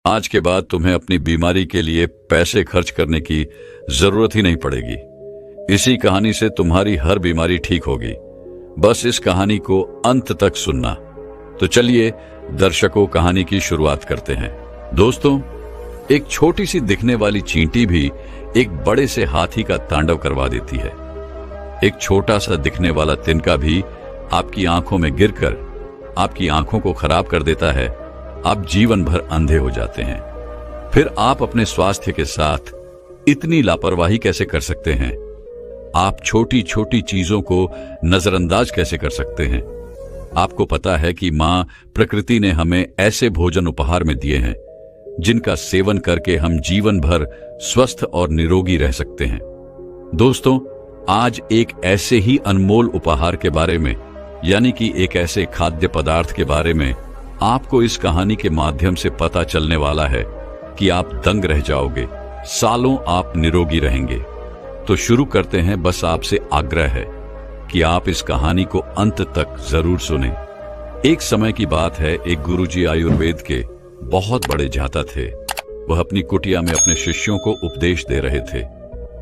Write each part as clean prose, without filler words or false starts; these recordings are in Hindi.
आज के बाद तुम्हें अपनी बीमारी के लिए पैसे खर्च करने की जरूरत ही नहीं पड़ेगी। इसी कहानी से तुम्हारी हर बीमारी ठीक होगी। बस इस कहानी को अंत तक सुनना। तो चलिए दर्शकों, कहानी की शुरुआत करते हैं। दोस्तों, एक छोटी सी दिखने वाली चींटी भी एक बड़े से हाथी का तांडव करवा देती है। एक छोटा सा दिखने वाला तिनका भी आपकी आंखों में गिरकर आपकी आंखों को खराब कर देता है। आप जीवन भर अंधे हो जाते हैं। फिर आप अपने स्वास्थ्य के साथ इतनी लापरवाही कैसे कर सकते हैं? आप छोटी छोटी चीजों को नजरअंदाज कैसे कर सकते हैं? आपको पता है कि मां प्रकृति ने हमें ऐसे भोजन उपहार में दिए हैं जिनका सेवन करके हम जीवन भर स्वस्थ और निरोगी रह सकते हैं। दोस्तों, आज एक ऐसे ही अनमोल उपहार के बारे में, यानी कि एक ऐसे खाद्य पदार्थ के बारे में आपको इस कहानी के माध्यम से पता चलने वाला है कि आप दंग रह जाओगे। सालों आप निरोगी रहेंगे। तो शुरू करते हैं। बस आपसे आग्रह है कि आप इस कहानी को अंत तक जरूर सुनें। एक समय की बात है, एक गुरुजी आयुर्वेद के बहुत बड़े जाता थे। वह अपनी कुटिया में अपने शिष्यों को उपदेश दे रहे थे।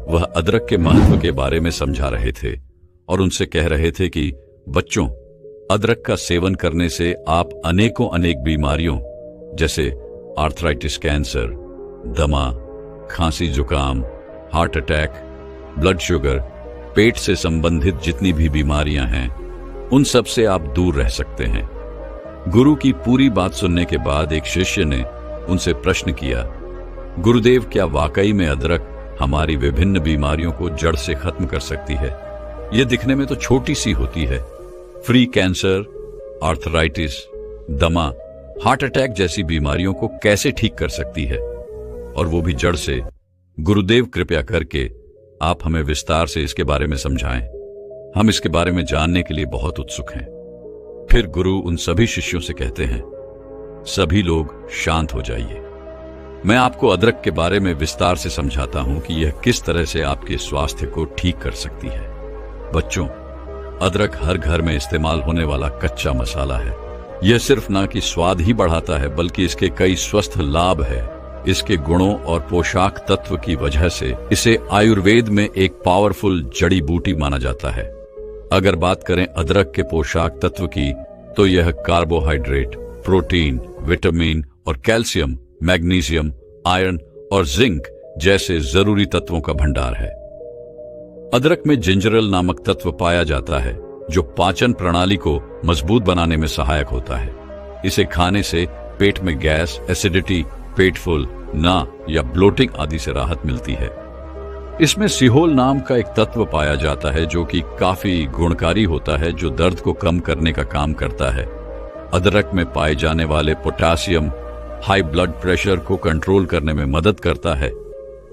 वह अदरक के महत्व के बारे में समझा रहे थे और उनसे कह रहे थे कि बच्चों, अदरक का सेवन करने से आप अनेकों अनेक बीमारियों जैसे आर्थराइटिस, कैंसर, दमा, खांसी, जुकाम, हार्ट अटैक, ब्लड शुगर, पेट से संबंधित जितनी भी बीमारियां हैं, उन सब से आप दूर रह सकते हैं। गुरु की पूरी बात सुनने के बाद एक शिष्य ने उनसे प्रश्न किया, गुरुदेव, क्या वाकई में अदरक हमारी विभिन्न बीमारियों को जड़ से खत्म कर सकती है? यह दिखने में तो छोटी सी होती है। फ्री कैंसर, आर्थराइटिस, दमा, हार्ट अटैक जैसी बीमारियों को कैसे ठीक कर सकती है, और वो भी जड़ से? गुरुदेव, कृपया करके आप हमें विस्तार से इसके बारे में समझाएं। हम इसके बारे में जानने के लिए बहुत उत्सुक हैं। फिर गुरु उन सभी शिष्यों से कहते हैं, सभी लोग शांत हो जाइए। मैं आपको अदरक के बारे में विस्तार से समझाता हूं कि यह किस तरह से आपके स्वास्थ्य को ठीक कर सकती है। बच्चों, अदरक हर घर में इस्तेमाल होने वाला कच्चा मसाला है। यह सिर्फ ना कि स्वाद ही बढ़ाता है, बल्कि इसके कई स्वस्थ लाभ है। इसके गुणों और पोषक तत्व की वजह से इसे आयुर्वेद में एक पावरफुल जड़ी बूटी माना जाता है। अगर बात करें अदरक के पोषक तत्व की, तो यह कार्बोहाइड्रेट, प्रोटीन, विटामिन और कैल्शियम, मैग्नीशियम, आयरन और जिंक जैसे जरूरी तत्वों का भंडार है। अदरक में जिंजरल नामक तत्व पाया जाता है जो पाचन प्रणाली को मजबूत बनाने में सहायक होता है। इसे खाने से पेट में गैस, एसिडिटी, पेट फूल ना या ब्लोटिंग आदि से राहत मिलती है। इसमें सिहोल नाम का एक तत्व पाया जाता है जो कि काफी गुणकारी होता है, जो दर्द को कम करने का काम करता है। अदरक में पाए जाने वाले पोटेशियम हाई ब्लड प्रेशर को कंट्रोल करने में मदद करता है।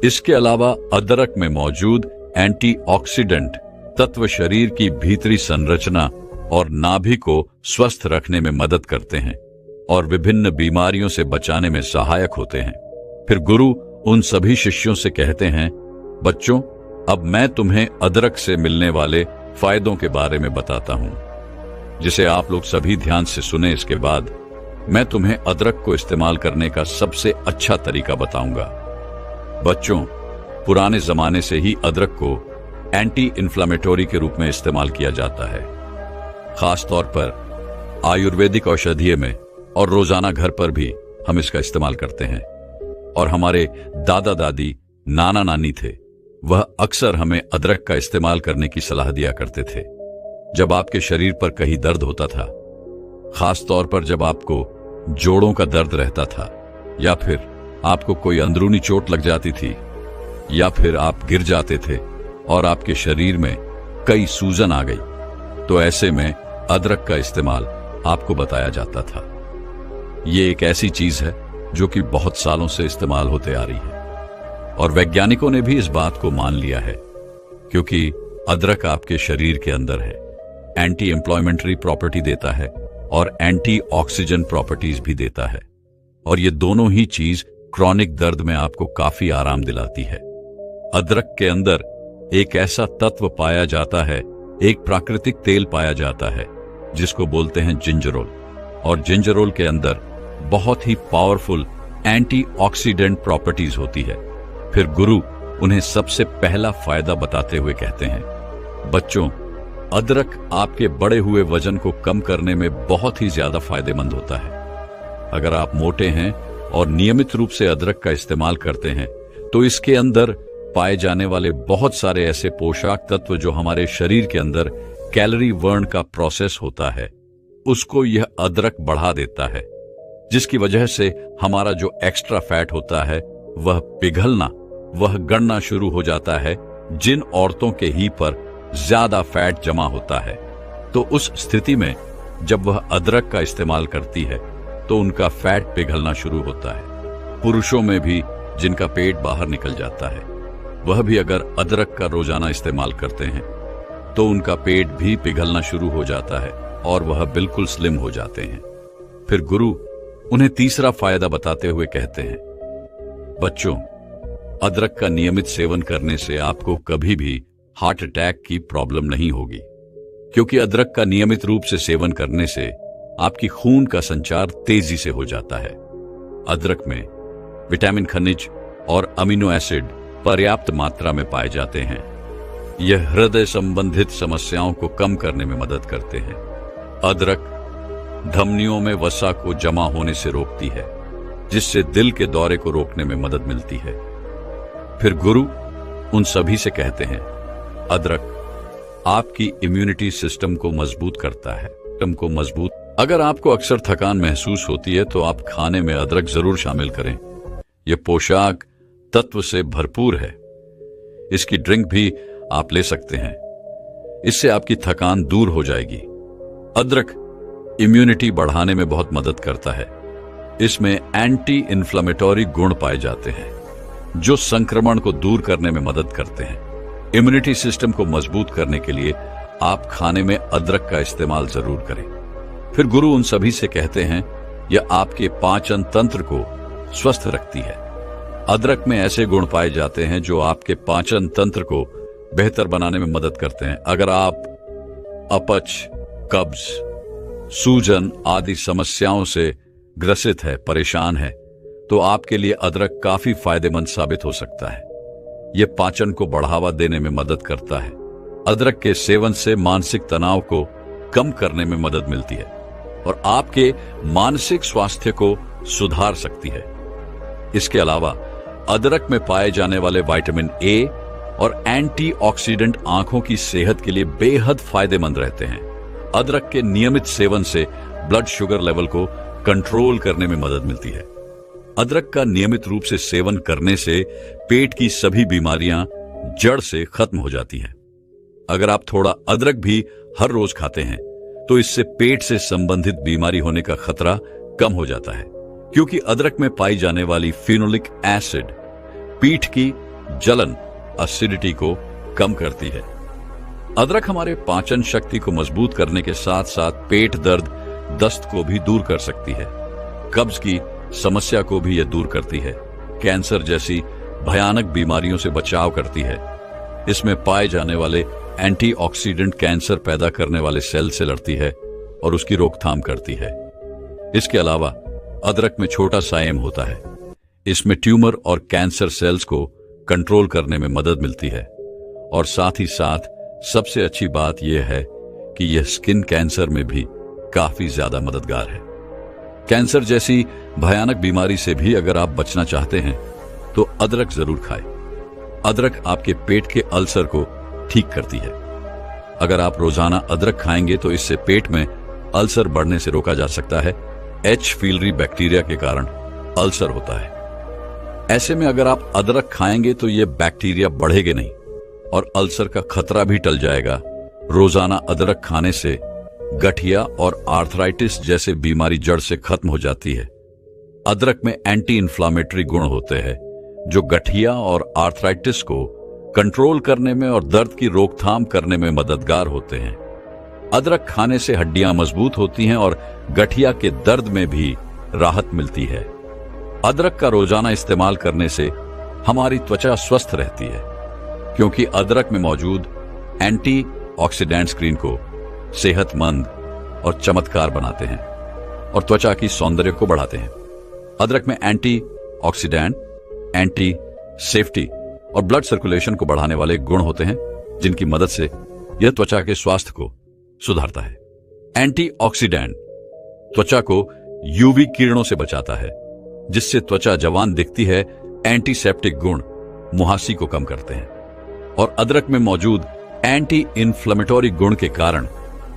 इसके अलावा अदरक में मौजूद एंटीऑक्सीडेंट तत्व शरीर की भीतरी संरचना और नाभि को स्वस्थ रखने में मदद करते हैं और विभिन्न बीमारियों से बचाने में सहायक होते हैं। फिर गुरु उन सभी शिष्यों से कहते हैं, बच्चों, अब मैं तुम्हें अदरक से मिलने वाले फायदों के बारे में बताता हूं, जिसे आप लोग सभी ध्यान से सुने। इसके बाद मैं तुम्हें अदरक को इस्तेमाल करने का सबसे अच्छा तरीका बताऊंगा। बच्चों, पुराने जमाने से ही अदरक को एंटी इन्फ्लामेटोरी के रूप में इस्तेमाल किया जाता है। खास तौर पर आयुर्वेदिक औषधीय में और रोजाना घर पर भी हम इसका इस्तेमाल करते हैं। और हमारे दादा दादी, नाना नानी थे, वह अक्सर हमें अदरक का इस्तेमाल करने की सलाह दिया करते थे जब आपके शरीर पर कहीं दर्द होता था, खास तौर पर जब आपको जोड़ों का दर्द रहता था, या फिर आपको कोई अंदरूनी चोट लग जाती थी, या फिर आप गिर जाते थे और आपके शरीर में कई सूजन आ गई, तो ऐसे में अदरक का इस्तेमाल आपको बताया जाता था। ये एक ऐसी चीज है जो कि बहुत सालों से इस्तेमाल होते आ रही है और वैज्ञानिकों ने भी इस बात को मान लिया है, क्योंकि अदरक आपके शरीर के अंदर है, एंटी इंफ्लेमेटरी प्रॉपर्टी देता है और एंटी ऑक्सीजन प्रॉपर्टीज भी देता है। और ये दोनों ही चीज क्रॉनिक दर्द में आपको काफी आराम दिलाती है। अदरक के अंदर एक ऐसा तत्व पाया जाता है, एक प्राकृतिक तेल पाया जाता है जिसको बोलते हैं जिंजरोल, और जिंजरोल के अंदर बहुत ही पावरफुल एंटीऑक्सीडेंट प्रॉपर्टीज होती है। फिर गुरु उन्हें सबसे पहला फायदा बताते हुए कहते हैं, बच्चों, अदरक आपके बढ़े हुए वजन को कम करने में बहुत ही ज्यादा फायदेमंद होता है। अगर आप मोटे हैं और नियमित रूप से अदरक का इस्तेमाल करते हैं तो इसके अंदर पाए जाने वाले बहुत सारे ऐसे पोषक तत्व जो हमारे शरीर के अंदर कैलोरी बर्न का प्रोसेस होता है, उसको यह अदरक बढ़ा देता है, जिसकी वजह से हमारा जो एक्स्ट्रा फैट होता है वह पिघलना, वह गड़ना शुरू हो जाता है। जिन औरतों के ही पर ज्यादा फैट जमा होता है तो उस स्थिति में जब वह अदरक का इस्तेमाल करती है तो उनका फैट पिघलना शुरू होता है। पुरुषों में भी जिनका पेट बाहर निकल जाता है, वह भी अगर अदरक का रोजाना इस्तेमाल करते हैं तो उनका पेट भी पिघलना शुरू हो जाता है और वह बिल्कुल स्लिम हो जाते हैं। फिर गुरु उन्हें तीसरा फायदा बताते हुए कहते हैं, बच्चों, अदरक का नियमित सेवन करने से आपको कभी भी हार्ट अटैक की प्रॉब्लम नहीं होगी, क्योंकि अदरक का नियमित रूप से सेवन करने से आपकी खून का संचार तेजी से हो जाता है। अदरक में विटामिन, खनिज और अमीनो एसिड पर्याप्त मात्रा में पाए जाते हैं। यह हृदय संबंधित समस्याओं को कम करने में मदद करते हैं। अदरक धमनियों में वसा को जमा होने से रोकती है, जिससे दिल के दौरे को रोकने में मदद मिलती है। फिर गुरु उन सभी से कहते हैं, अदरक आपकी इम्यूनिटी सिस्टम को मजबूत करता है। अगर आपको अक्सर थकान महसूस होती है तो आप खाने में अदरक जरूर शामिल करें। यह पोषक तत्व से भरपूर है। इसकी ड्रिंक भी आप ले सकते हैं, इससे आपकी थकान दूर हो जाएगी। अदरक इम्यूनिटी बढ़ाने में बहुत मदद करता है। इसमें एंटी इन्फ्लेमेटरी गुण पाए जाते हैं जो संक्रमण को दूर करने में मदद करते हैं। इम्यूनिटी सिस्टम को मजबूत करने के लिए आप खाने में अदरक का इस्तेमाल जरूर करें। फिर गुरु उन सभी से कहते हैं, यह आपके पाचन तंत्र को स्वस्थ रखती है। अदरक में ऐसे गुण पाए जाते हैं जो आपके पाचन तंत्र को बेहतर बनाने में मदद करते हैं। अगर आप अपच, कब्ज, सूजन आदि समस्याओं से ग्रसित है, परेशान है, तो आपके लिए अदरक काफी फायदेमंद साबित हो सकता है। यह पाचन को बढ़ावा देने में मदद करता है। अदरक के सेवन से मानसिक तनाव को कम करने में मदद मिलती है और आपके मानसिक स्वास्थ्य को सुधार सकती है। इसके अलावा अदरक में पाए जाने वाले विटामिन ए और एंटीऑक्सीडेंट आंखों की सेहत के लिए बेहद फायदेमंद रहते हैं। अदरक के नियमित सेवन से ब्लड शुगर लेवल को कंट्रोल करने में मदद मिलती है। अदरक का नियमित रूप से सेवन करने से पेट की सभी बीमारियां जड़ से खत्म हो जाती हैं। अगर आप थोड़ा अदरक भी हर रोज खाते हैं तो इससे पेट से संबंधित बीमारी होने का खतरा कम हो जाता है, क्योंकि अदरक में पाई जाने वाली फिनोलिक एसिड पीठ की जलन, एसिडिटी को कम करती है। अदरक हमारे पाचन शक्ति को मजबूत करने के साथ साथ पेट दर्द, दस्त को भी दूर कर सकती है। कब्ज की समस्या को भी यह दूर करती है। कैंसर जैसी भयानक बीमारियों से बचाव करती है। इसमें पाए जाने वाले एंटीऑक्सीडेंट कैंसर पैदा करने वाले सेल से लड़ती है और उसकी रोकथाम करती है। इसके अलावा अदरक में छोटा सा एम होता है। इसमें ट्यूमर और कैंसर सेल्स को कंट्रोल करने में मदद मिलती है और साथ ही साथ सबसे अच्छी बात यह है कि यह स्किन कैंसर में भी काफी ज्यादा मददगार है। कैंसर जैसी भयानक बीमारी से भी अगर आप बचना चाहते हैं तो अदरक जरूर खाएं। अदरक आपके पेट के अल्सर को ठीक करती है। अगर आप रोजाना अदरक खाएंगे तो इससे पेट में अल्सर बढ़ने से रोका जा सकता है। एच पीलरी बैक्टीरिया के कारण अल्सर होता है। ऐसे में अगर आप अदरक खाएंगे तो यह बैक्टीरिया बढ़ेगा नहीं और अल्सर का खतरा भी टल जाएगा। रोजाना अदरक खाने से गठिया और आर्थराइटिस जैसे बीमारी जड़ से खत्म हो जाती है। अदरक में एंटी इन्फ्लामेटरी गुण होते हैं जो गठिया और आर्थराइटिस को कंट्रोल करने में और दर्द की रोकथाम करने में मददगार होते हैं। अदरक खाने से हड्डियां मजबूत होती हैं और गठिया के दर्द में भी राहत मिलती है। अदरक का रोजाना इस्तेमाल करने से हमारी त्वचा स्वस्थ रहती है, क्योंकि अदरक में मौजूद एंटीऑक्सीडेंट स्क्रीन को सेहतमंद और चमत्कार बनाते हैं और त्वचा की सौंदर्य को बढ़ाते हैं। अदरक में एंटी ऑक्सीडेंट, एंटी सेफ्टी और ब्लड सर्कुलेशन को बढ़ाने वाले गुण होते हैं, जिनकी मदद से यह त्वचा के स्वास्थ्य को सुधारता है। एंटीऑक्सीडेंट त्वचा को यूवी किरणों से बचाता है, जिससे त्वचा जवान दिखती है। एंटीसेप्टिक गुण मुहासी को कम करते हैं और अदरक में मौजूद एंटी इन्फ्लेमेटरी गुण के कारण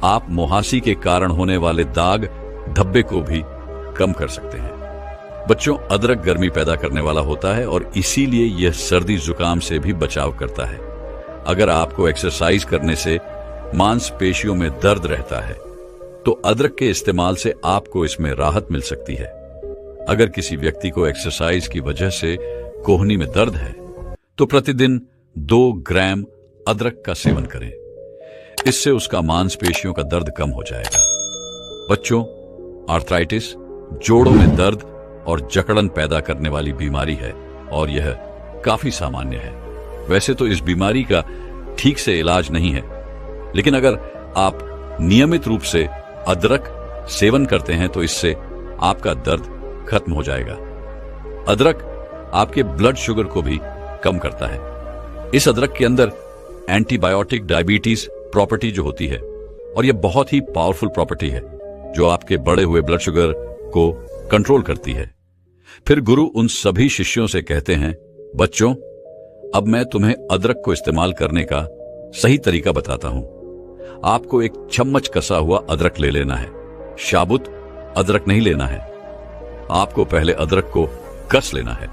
आप मुहासी के कारण होने वाले दाग, धब्बे को भी कम कर सकते हैं। बच्चों, अदरक गर्मी पैदा करने वाला होता है और इसीलिए यह सर्दी जुकाम से भी बचाव करता है। अगर आपको एक्सरसाइज करने से मांसपेशियों में दर्द रहता है तो अदरक के इस्तेमाल से आपको इसमें राहत मिल सकती है। अगर किसी व्यक्ति को एक्सरसाइज की वजह से कोहनी में दर्द है तो प्रतिदिन 2 ग्राम अदरक का सेवन करें। इससे उसका मांसपेशियों का दर्द कम हो जाएगा। बच्चों, आर्थराइटिस जोड़ों में दर्द और जकड़न पैदा करने वाली बीमारी है और यह काफी सामान्य है। वैसे तो इस बीमारी का ठीक से इलाज नहीं है, लेकिन अगर आप नियमित रूप से अदरक सेवन करते हैं तो इससे आपका दर्द खत्म हो जाएगा। अदरक आपके ब्लड शुगर को भी कम करता है। इस अदरक के अंदर एंटीबायोटिक डायबिटीज प्रॉपर्टी जो होती है, और यह बहुत ही पावरफुल प्रॉपर्टी है जो आपके बढ़े हुए ब्लड शुगर को कंट्रोल करती है। फिर गुरु उन सभी शिष्यों से कहते हैं, बच्चों, अब मैं तुम्हें अदरक को इस्तेमाल करने का सही तरीका बताता हूं। आपको एक चम्मच कसा हुआ अदरक ले लेना है। साबुत अदरक नहीं लेना है। आपको पहले अदरक को कस लेना है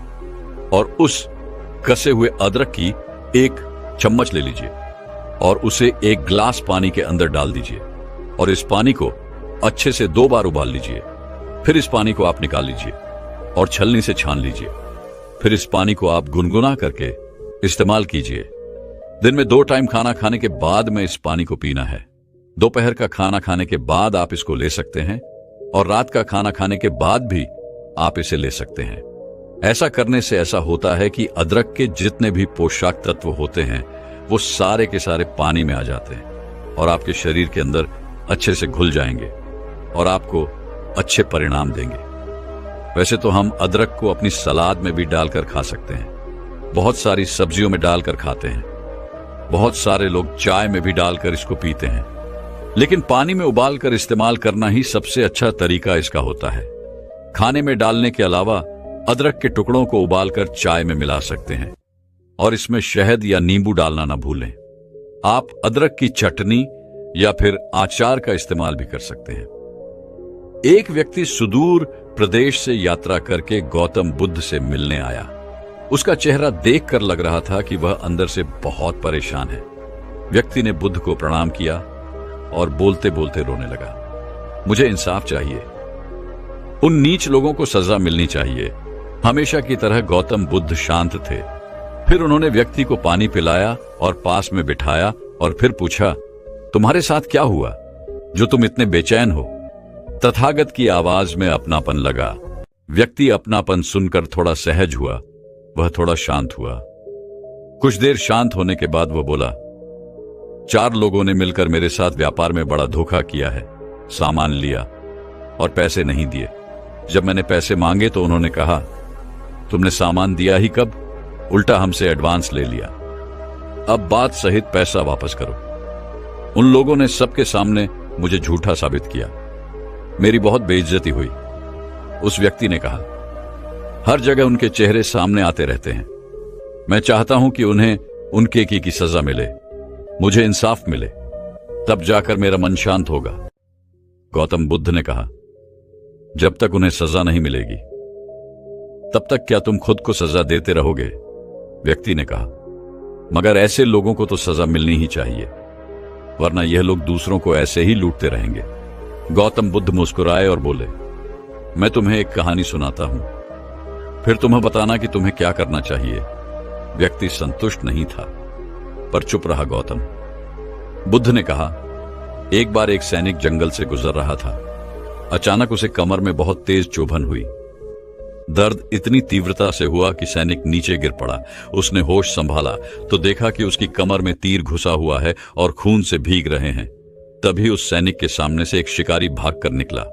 और उस कसे हुए अदरक की एक चम्मच ले लीजिए और उसे एक गिलास पानी के अंदर डाल दीजिए और इस पानी को अच्छे से 2 बार उबाल लीजिए। फिर इस पानी को आप निकाल लीजिए और छलनी से छान लीजिए। फिर इस पानी को आप गुनगुना करके इस्तेमाल कीजिए। दिन में 2 टाइम खाना खाने के बाद में इस पानी को पीना है। दोपहर का खाना खाने के बाद आप इसको ले सकते हैं और रात का खाना खाने के बाद भी आप इसे ले सकते हैं। ऐसा करने से ऐसा होता है कि अदरक के जितने भी पोषक तत्व होते हैं वो सारे के सारे पानी में आ जाते हैं और आपके शरीर के अंदर अच्छे से घुल जाएंगे और आपको अच्छे परिणाम देंगे। वैसे तो हम अदरक को अपनी सलाद में भी डालकर खा सकते हैं, बहुत सारी सब्जियों में डालकर खाते हैं, बहुत सारे लोग चाय में भी डालकर इसको पीते हैं, लेकिन पानी में उबालकर इस्तेमाल करना ही सबसे अच्छा तरीका इसका होता है। खाने में डालने के अलावा अदरक के टुकड़ों को उबालकर चाय में मिला सकते हैं और इसमें शहद या नींबू डालना ना भूलें। आप अदरक की चटनी या फिर अचार का इस्तेमाल भी कर सकते हैं। एक व्यक्ति सुदूर प्रदेश से यात्रा करके गौतम बुद्ध से मिलने आया। उसका चेहरा देखकर लग रहा था कि वह अंदर से बहुत परेशान है। व्यक्ति ने बुद्ध को प्रणाम किया और बोलते बोलते रोने लगा, मुझे इंसाफ चाहिए। उन नीच लोगों को सजा मिलनी चाहिए। हमेशा की तरह गौतम बुद्ध शांत थे। फिर उन्होंने व्यक्ति को पानी पिलाया और पास में बिठाया और फिर पूछा, तुम्हारे साथ क्या हुआ जो तुम इतने बेचैन हो? तथागत की आवाज में अपनापन लगा। व्यक्ति अपनापन सुनकर थोड़ा सहज हुआ, वह थोड़ा शांत हुआ। कुछ देर शांत होने के बाद वह बोला, 4 लोगों ने मिलकर मेरे साथ व्यापार में बड़ा धोखा किया है। सामान लिया और पैसे नहीं दिए। जब मैंने पैसे मांगे तो उन्होंने कहा, तुमने सामान दिया ही कब? उल्टा हमसे एडवांस ले लिया। अब बात सहित पैसा वापस करो। उन लोगों ने सबके सामने मुझे झूठा साबित किया। मेरी बहुत बेइज्जती हुई। उस व्यक्ति ने कहा, हर जगह उनके चेहरे सामने आते रहते हैं। मैं चाहता हूं कि उन्हें उनके की सजा मिले, मुझे इंसाफ मिले, तब जाकर मेरा मन शांत होगा। गौतम बुद्ध ने कहा, जब तक उन्हें सजा नहीं मिलेगी तब तक क्या तुम खुद को सजा देते रहोगे? व्यक्ति ने कहा, मगर ऐसे लोगों को तो सजा मिलनी ही चाहिए, वरना यह लोग दूसरों को ऐसे ही लूटते रहेंगे। गौतम बुद्ध मुस्कुराए और बोले, मैं तुम्हें एक कहानी सुनाता हूं, फिर तुम्हें बताना कि तुम्हें क्या करना चाहिए। व्यक्ति संतुष्ट नहीं था पर चुप रहा। गौतम बुद्ध ने कहा, एक बार एक सैनिक जंगल से गुजर रहा था। अचानक उसे कमर में बहुत तेज चुभन हुई। दर्द इतनी तीव्रता से हुआ कि सैनिक नीचे गिर पड़ा। उसने होश संभाला तो देखा कि उसकी कमर में तीर घुसा हुआ है और खून से भीग रहे हैं। तभी उस सैनिक के सामने से एक शिकारी भागकर निकला।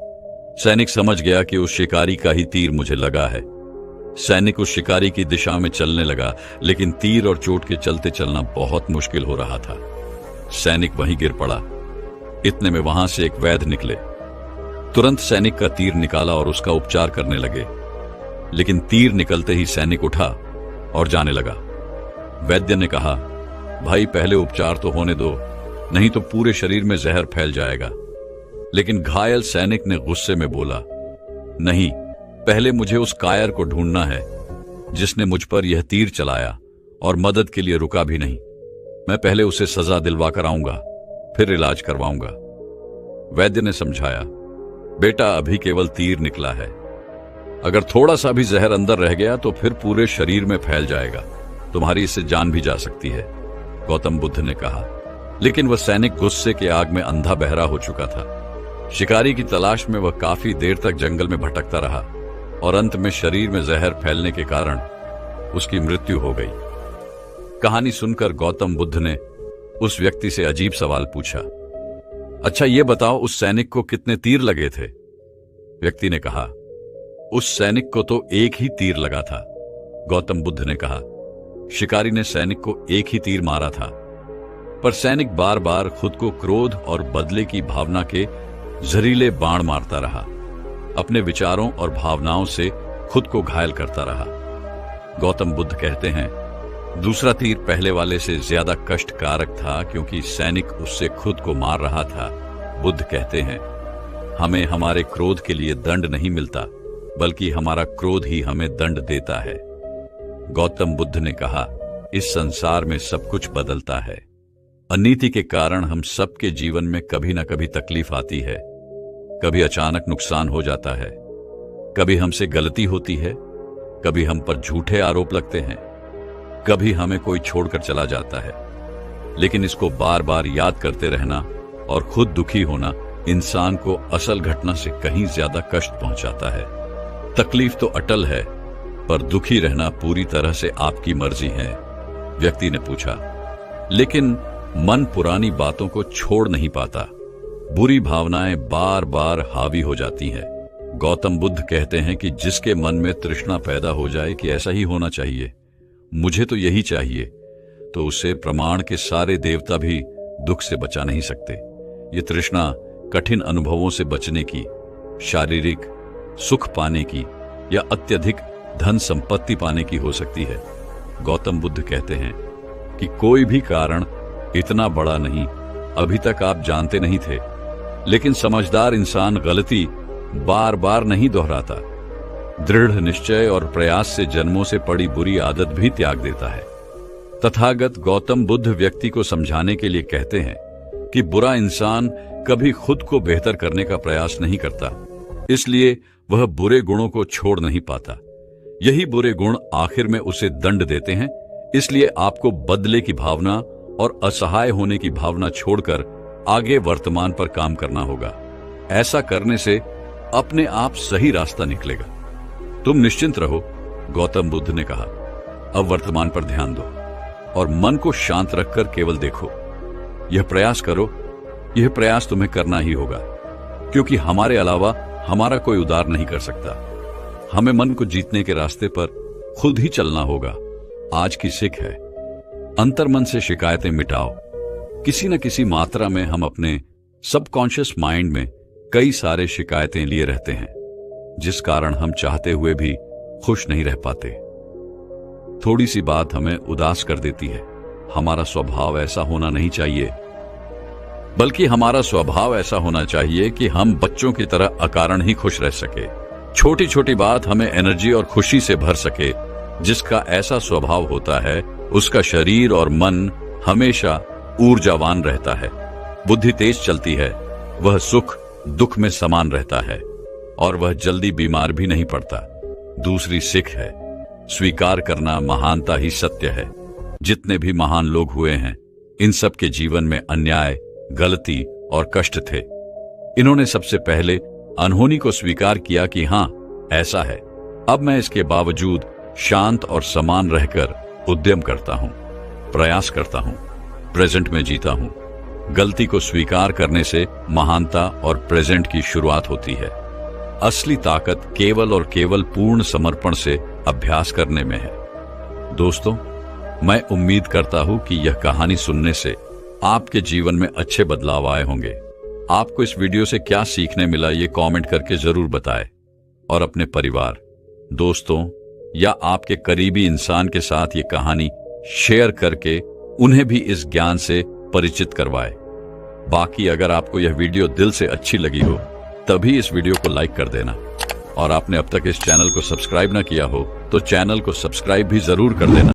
सैनिक समझ गया कि उस शिकारी का ही तीर मुझे लगा है। सैनिक उस शिकारी की दिशा में चलने लगा, लेकिन तीर और चोट के चलते चलना बहुत मुश्किल हो रहा था। सैनिक वहीं गिर पड़ा। इतने में वहां से एक वैद्य निकले। तुरंत सैनिक का तीर निकाला और उसका उपचार करने लगे, लेकिन तीर निकलते ही सैनिक उठा और जाने लगा। वैद्य ने कहा, भाई पहले उपचार तो होने दो, नहीं तो पूरे शरीर में जहर फैल जाएगा। लेकिन घायल सैनिक ने गुस्से में बोला, नहीं, पहले मुझे उस कायर को ढूंढना है जिसने मुझ पर यह तीर चलाया और मदद के लिए रुका भी नहीं। मैं पहले उसे सजा दिलवा कर आऊंगा, फिर इलाज करवाऊंगा। वैद्य ने समझाया, बेटा अभी केवल तीर निकला है, अगर थोड़ा सा भी जहर अंदर रह गया तो फिर पूरे शरीर में फैल जाएगा, तुम्हारी इससे जान भी जा सकती है। गौतम बुद्ध ने कहा। लेकिन वह सैनिक गुस्से के आग में अंधा बहरा हो चुका था। शिकारी की तलाश में वह काफी देर तक जंगल में भटकता रहा और अंत में शरीर में जहर फैलने के कारण उसकी मृत्यु हो गई। कहानी सुनकर गौतम बुद्ध ने उस व्यक्ति से अजीब सवाल पूछा, अच्छा ये बताओ उस सैनिक को कितने तीर लगे थे? व्यक्ति ने कहा, उस सैनिक को तो एक ही तीर लगा था। गौतम बुद्ध ने कहा, शिकारी ने सैनिक को एक ही तीर मारा था, पर सैनिक बार बार खुद को क्रोध और बदले की भावना के जहरीले बाण मारता रहा, अपने विचारों और भावनाओं से खुद को घायल करता रहा। गौतम बुद्ध कहते हैं, दूसरा तीर पहले वाले से ज्यादा कष्टकारक था क्योंकि सैनिक उससे खुद को मार रहा था। बुद्ध कहते हैं, हमें हमारे क्रोध के लिए दंड नहीं मिलता, बल्कि हमारा क्रोध ही हमें दंड देता है। गौतम बुद्ध ने कहा, इस संसार में सब कुछ बदलता है। अनीति के कारण हम सबके जीवन में कभी ना कभी तकलीफ आती है, कभी अचानक नुकसान हो जाता है, कभी हमसे गलती होती है, कभी हम पर झूठे आरोप लगते हैं, कभी हमें कोई छोड़कर चला जाता है। लेकिन इसको बार बार याद करते रहना और खुद दुखी होना इंसान को असल घटना से कहीं ज्यादा कष्ट पहुंचाता है। तकलीफ तो अटल है, पर दुखी रहना पूरी तरह से आपकी मर्जी है। व्यक्ति ने पूछा, लेकिन मन पुरानी बातों को छोड़ नहीं पाता, बुरी भावनाएं बार बार हावी हो जाती हैं। गौतम बुद्ध कहते हैं कि जिसके मन में तृष्णा पैदा हो जाए कि ऐसा ही होना चाहिए, मुझे तो यही चाहिए, तो उसे प्रमाण के सारे देवता भी दुख से बचा नहीं सकते। ये तृष्णा कठिन अनुभवों से बचने की, शारीरिक सुख पाने की या अत्यधिक धन संपत्ति पाने की हो सकती है। गौतम बुद्ध कहते हैं कि कोई भी कारण इतना बड़ा नहीं, अभी तक आप जानते नहीं थे, लेकिन समझदार इंसान गलती बार बार नहीं दोहराता, दृढ़ निश्चय और प्रयास से जन्मों से पड़ी बुरी आदत भी त्याग देता है। तथागत गौतम बुद्ध व्यक्ति को समझाने के लिए कहते हैं कि बुरा इंसान कभी खुद को बेहतर करने का प्रयास नहीं करता, इसलिए वह बुरे गुणों को छोड़ नहीं पाता। यही बुरे गुण आखिर में उसे दंड देते हैं। इसलिए आपको बदले की भावना और असहाय होने की भावना छोड़कर आगे वर्तमान पर काम करना होगा। ऐसा करने से अपने आप सही रास्ता निकलेगा। तुम निश्चिंत रहो, गौतम बुद्ध ने कहा। अब वर्तमान पर ध्यान दो और मन को शांत रखकर केवल देखो। यह प्रयास करो, यह प्रयास तुम्हें करना ही होगा, क्योंकि हमारे अलावा हमारा कोई उद्धार नहीं कर सकता। हमें मन को जीतने के रास्ते पर खुद ही चलना होगा। आज की सीख है, अंतर्मन से शिकायतें मिटाओ। किसी न किसी मात्रा में हम अपने सबकॉन्शियस माइंड में कई सारे शिकायतें लिए रहते हैं, जिस कारण हम चाहते हुए भी खुश नहीं रह पाते। थोड़ी सी बात हमें उदास कर देती है। हमारा स्वभाव ऐसा होना नहीं चाहिए, बल्कि हमारा स्वभाव ऐसा होना चाहिए कि हम बच्चों की तरह अकारण ही खुश रह सके। छोटी छोटी बात हमें एनर्जी और खुशी से भर सके। जिसका ऐसा स्वभाव होता है, उसका शरीर और मन हमेशा ऊर्जावान रहता है, बुद्धि तेज चलती है, वह सुख दुख में समान रहता है और वह जल्दी बीमार भी नहीं पड़ता। दूसरी सीख है, स्वीकार करना महानता ही सत्य है। जितने भी महान लोग हुए हैं, इन सब के जीवन में अन्याय, गलती और कष्ट थे। इन्होंने सबसे पहले अनहोनी को स्वीकार किया कि हां, ऐसा है। अब मैं इसके बावजूद शांत और समान रहकर उद्यम करता हूं, प्रयास करता हूं, प्रेजेंट में जीता हूं। गलती को स्वीकार करने से महानता और प्रेजेंट की शुरुआत होती है। असली ताकत केवल और केवल पूर्ण समर्पण से अभ्यास करने में है। दोस्तों, मैं उम्मीद करता हूं कि यह कहानी सुनने से आपके जीवन में अच्छे बदलाव आए होंगे। आपको इस वीडियो से क्या सीखने मिला ये कमेंट करके जरूर बताएं और अपने परिवार, दोस्तों या आपके करीबी इंसान के साथ ये कहानी शेयर करके उन्हें भी इस ज्ञान से परिचित करवाएं। बाकी अगर आपको यह वीडियो दिल से अच्छी लगी हो तभी इस वीडियो को लाइक कर देना, और आपने अब तक इस चैनल को सब्सक्राइब ना किया हो तो चैनल को सब्सक्राइब भी जरूर कर देना।